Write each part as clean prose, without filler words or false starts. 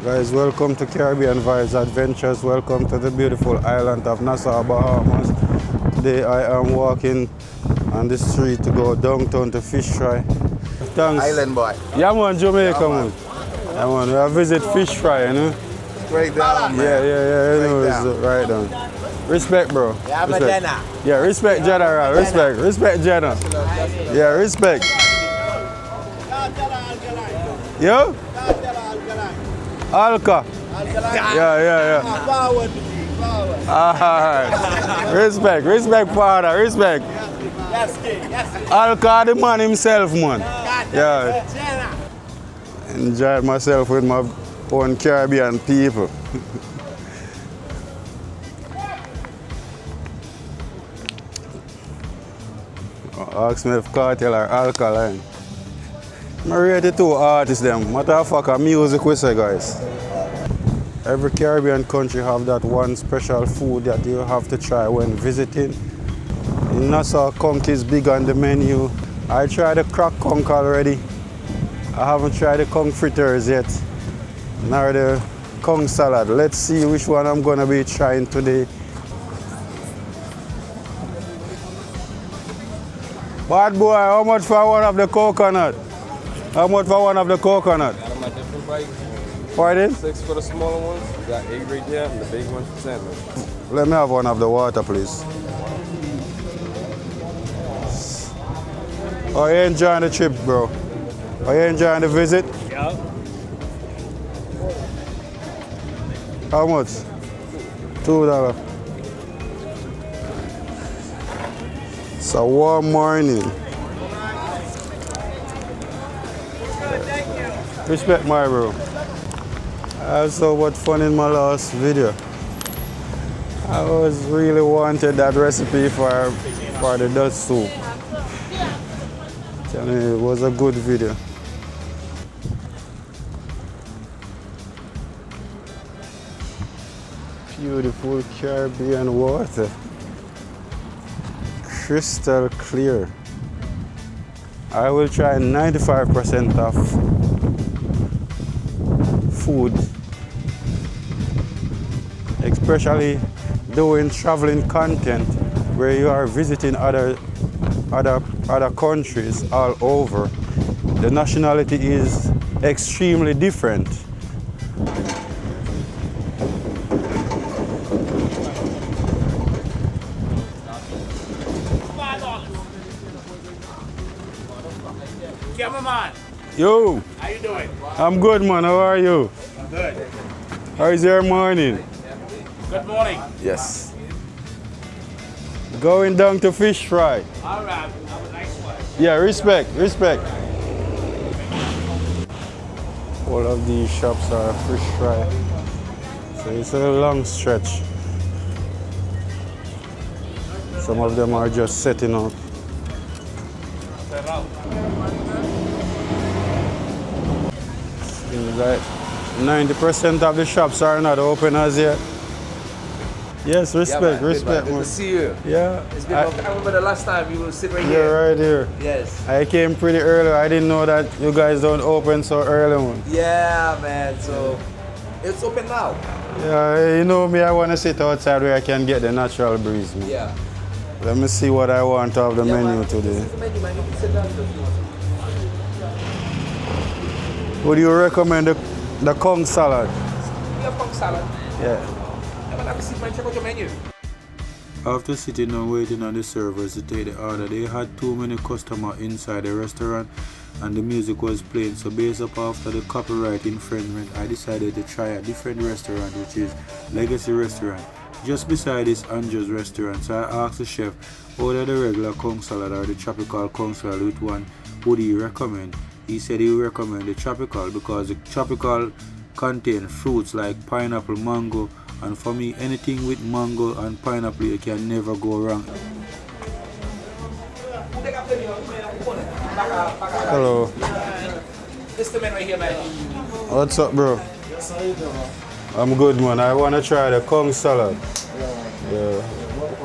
Guys, welcome to Caribbean Vibes Adventures. Welcome to the beautiful island of Nassau, Bahamas. Today I am walking on the street to go downtown to fish fry. Thanks. Island boy. Yeah man, Jamaica man. Yeah man, we have visit fish fry, you know? Right down, man. Yeah, you know, it's right down. Respect, bro. Yeah, I'm respect. a Jenna. Yeah, respect Jenna, respect Jenna. Yeah, respect. Yo? Alka. Yeah. Forward. Alright. Respect, father, respect. Yes. Alka, the man himself, man. Yeah. Enjoyed myself with my own Caribbean people. Ask me if cartel or alkaline. I rate the two artists them. Motherfucker music we say, guys. Every Caribbean country have that one special food that you have to try when visiting. In Nassau, conch is big on the menu. I tried the crack conch already. I haven't tried the conch fritters yet. Nor the conch salad. Let's see which one I'm gonna be trying today. Bad boy, how much for one of the coconut? How much for one of the coconut? Got them at different prices. Pardon? 6 for the smaller ones. You got 8 right there, and the big ones for 7. Let me have one of the water, please. Are you enjoying the trip, bro? Are you enjoying the visit? Yeah. How much? $2. It's a warm morning. Respect my bro. I had so much fun in my last video. I was really wanted that recipe for the Dutch soup. Tell me, it was a good video. Beautiful Caribbean water. Crystal clear. I will try 95% of food, especially doing traveling content where you are visiting other countries all over. The nationality is extremely different. Cameraman, Yo, how you doing? I'm good man, how are you? I'm good. How is your morning? Good morning. Yes. Going down to fish fry. All right, have a nice one. Yeah, respect. All of these shops are fish fry. So it's a long stretch. Some of them are just setting up. Seems like 90% of the shops are not open as yet. Yes, respect. Good Man. to see you. Yeah. It's been long. I remember the last time you were sitting right You're here. right here. Yes. I came pretty early. I didn't know that you guys don't open so early, man. Yeah, man. So it's open now. Yeah, you know me, I want to sit outside where I can get the natural breeze, man. Yeah. Let me see what I want of the menu man. today. This is the menu, man. You can sit down if you want. Would you recommend the conch salad? We have conch salad. Yeah. Yeah, man. Have a seat, man. Check out your menu. After sitting and waiting on the servers to take the order, they had too many customers inside the restaurant and the music was playing. So based up after the copyright infringement, I decided to try a different restaurant, which is Legacy Restaurant, just beside this Andrew's restaurant. So I asked the chef, order the regular conch salad or the tropical conch salad, which one would he recommend? He said he would recommend the tropical because the tropical contains fruits like pineapple, mango, and for me, anything with mango and pineapple, you can never go wrong. Hello. This is the man right here, man. What's up, bro? I'm good, man. I want to try the conch salad. Yeah.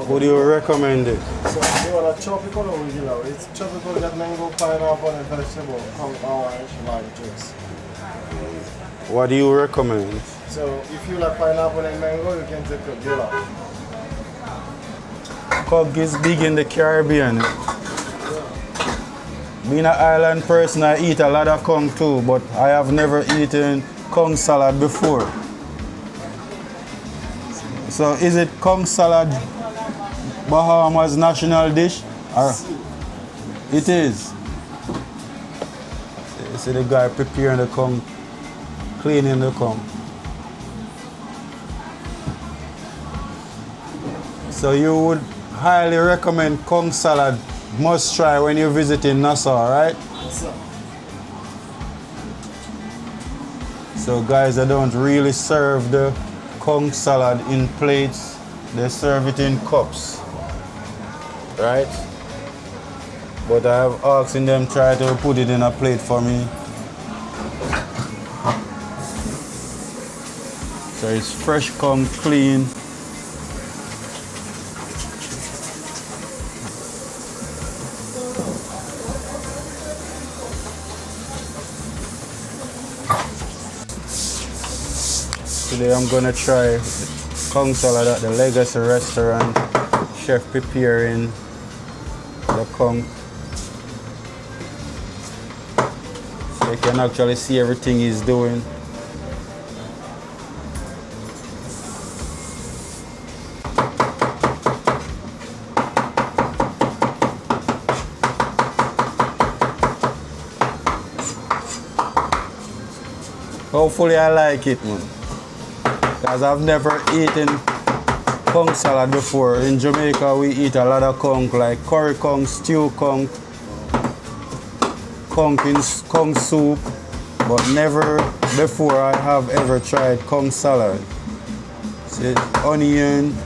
Would you recommend it? So you want a tropical or regular? It's tropical, got mango, pineapple, and vegetable, conch, orange, lime juice. What do you recommend? So if you like pineapple and mango, you can take a gila. Conch is big in the Caribbean. Being an island person, I eat a lot of conch too, but I have never eaten conch salad before. So is it conch salad Bahamas national dish? Or it is. You see the guy preparing the conch, cleaning the conch. So you would highly recommend conch salad, must try when you visit in Nassau, right? Yes, sir. So guys, they don't really serve the conch salad in plates, they serve it in cups, right? But I have asking them try to put it in a plate for me. So it's fresh conch, clean. Today I'm gonna try conch salad at the Legacy restaurant. Chef preparing the conch. So you can actually see everything he's doing. Hopefully I like it, man. Because I've never eaten conch salad before. In Jamaica we eat a lot of conch, like curry conch, stew conch, conch soup, but never before I have ever tried conch salad. See, onion,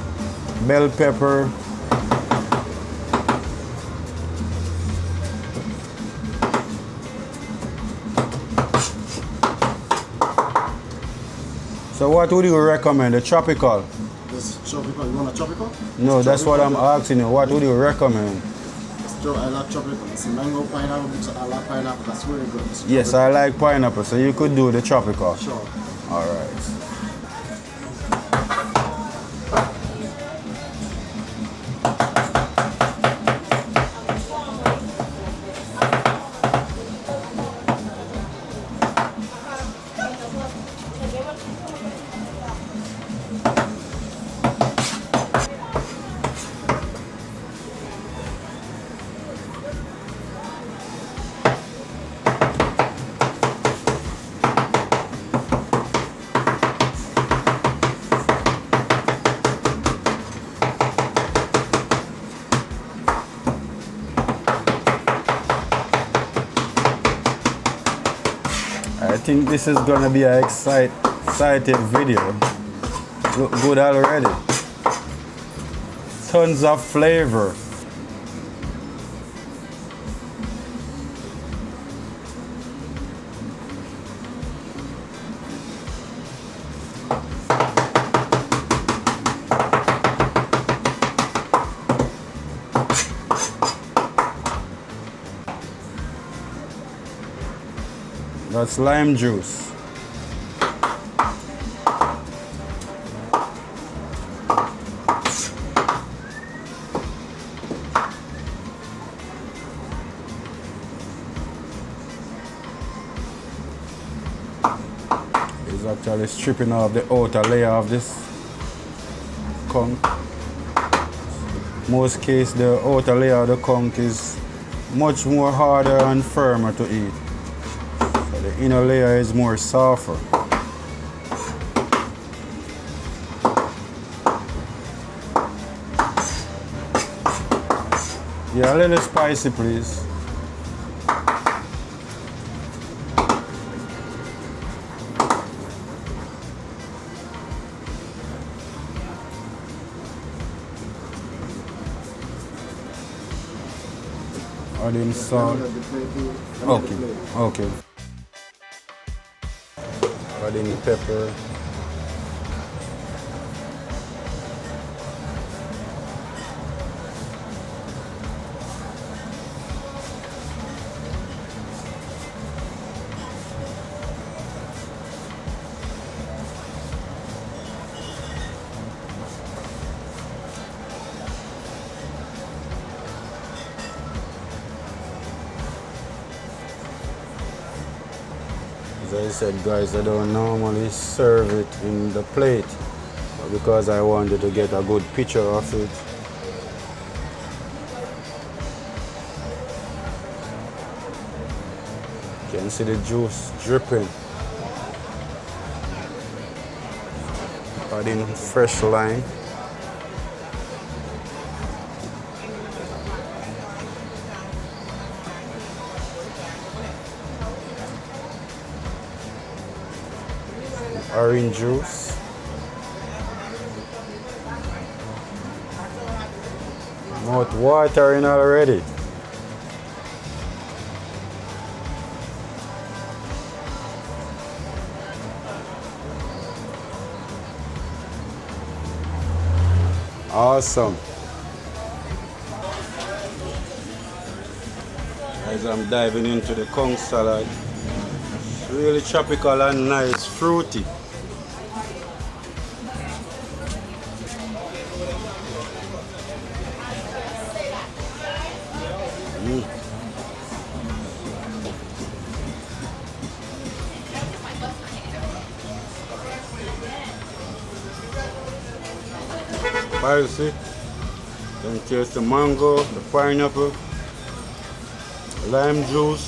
bell pepper, so what would you recommend? The tropical? This tropical. You want a tropical? No, that's what I'm asking you. What would you recommend? I like tropical. It's mango, pineapple. I like pineapple. That's very good. It's Yes, I like pineapple, so you could do the tropical. Sure. All right. I think this is gonna be an exciting video. Look good already. Tons of flavor. That's lime juice. It's actually stripping off the outer layer of this conch. Most case the outer layer of the conch is much more harder and firmer to eat. The inner layer is more softer. Yeah, a little spicy, please. Adding salt. Okay, okay. Adding pepper. I said, guys, I don't normally serve it in the plate, but because I wanted to get a good picture of it. You can see the juice dripping. Adding fresh lime. Orange juice. Mouth watering already. Awesome. As I'm diving into the conch salad, it's really tropical and nice, fruity. Spicy. Then taste the mango, the pineapple, lime juice.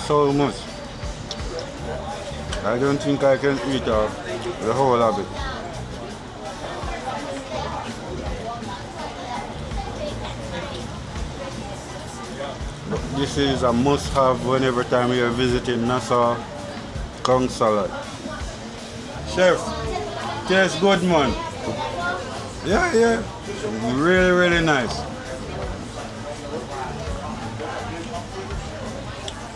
So much. I don't think I can eat the whole of it. This is a must-have whenever time you're visiting Nassau. Conch salad. Chef, tastes good, man. Yeah. Really, really nice.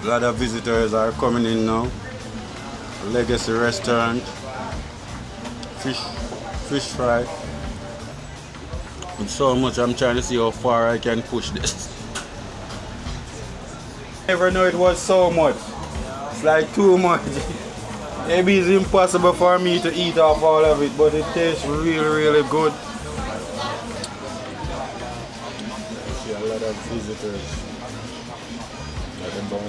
A lot of visitors are coming in now. Legacy restaurant. Fish fry. And so much, I'm trying to see how far I can push this. Never know it was so much. It's like too much. Maybe it's impossible for me to eat off all of it, but it tastes really, really good. I see a lot of visitors at the bar.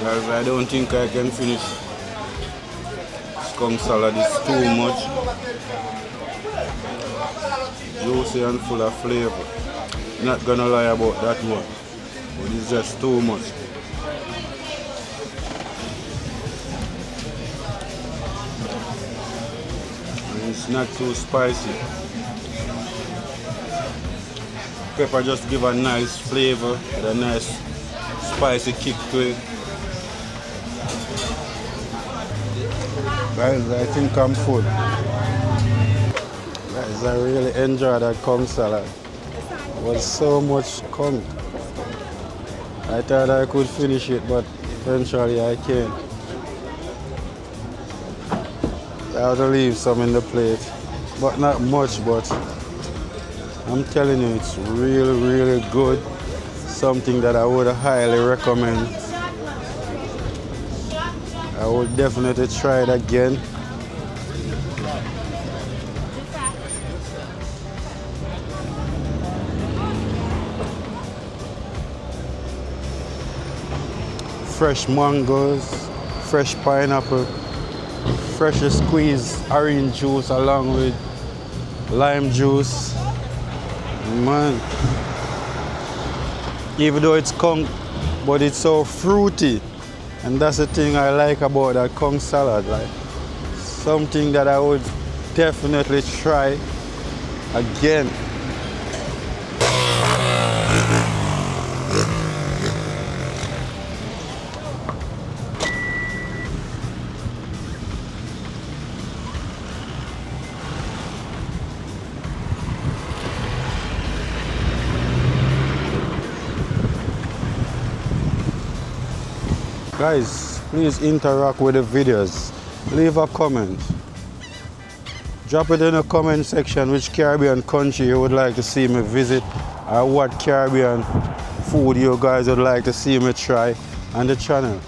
Guys, I don't think I can finish conch salad. It's too much. Juicy and full of flavor. Not gonna lie about that one, but it's just too much. And it's not too spicy. Pepper just give a nice flavor, with a nice spicy kick to it. Guys, I think I'm full. Guys, I really enjoyed that conch salad. It was so much conch. I thought I could finish it, but eventually I can't. I have to leave some in the plate, but not much, but I'm telling you, it's really, really good. Something that I would highly recommend. I will definitely try it again. Fresh mangoes, fresh pineapple, freshly squeezed orange juice along with lime juice. Man, even though it's conch, but it's so fruity. And that's the thing I like about that conch salad, like something that I would definitely try again. Guys, Please interact with the videos. Leave a comment. Drop it in the comment section which Caribbean country you would like to see me visit or what Caribbean food you guys would like to see me try on the channel.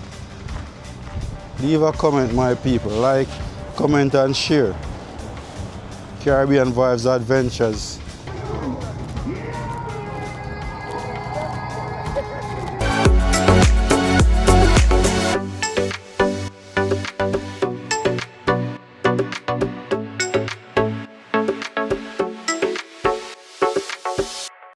Leave a comment, my people. Like, comment and share. Caribbean Vibes Adventures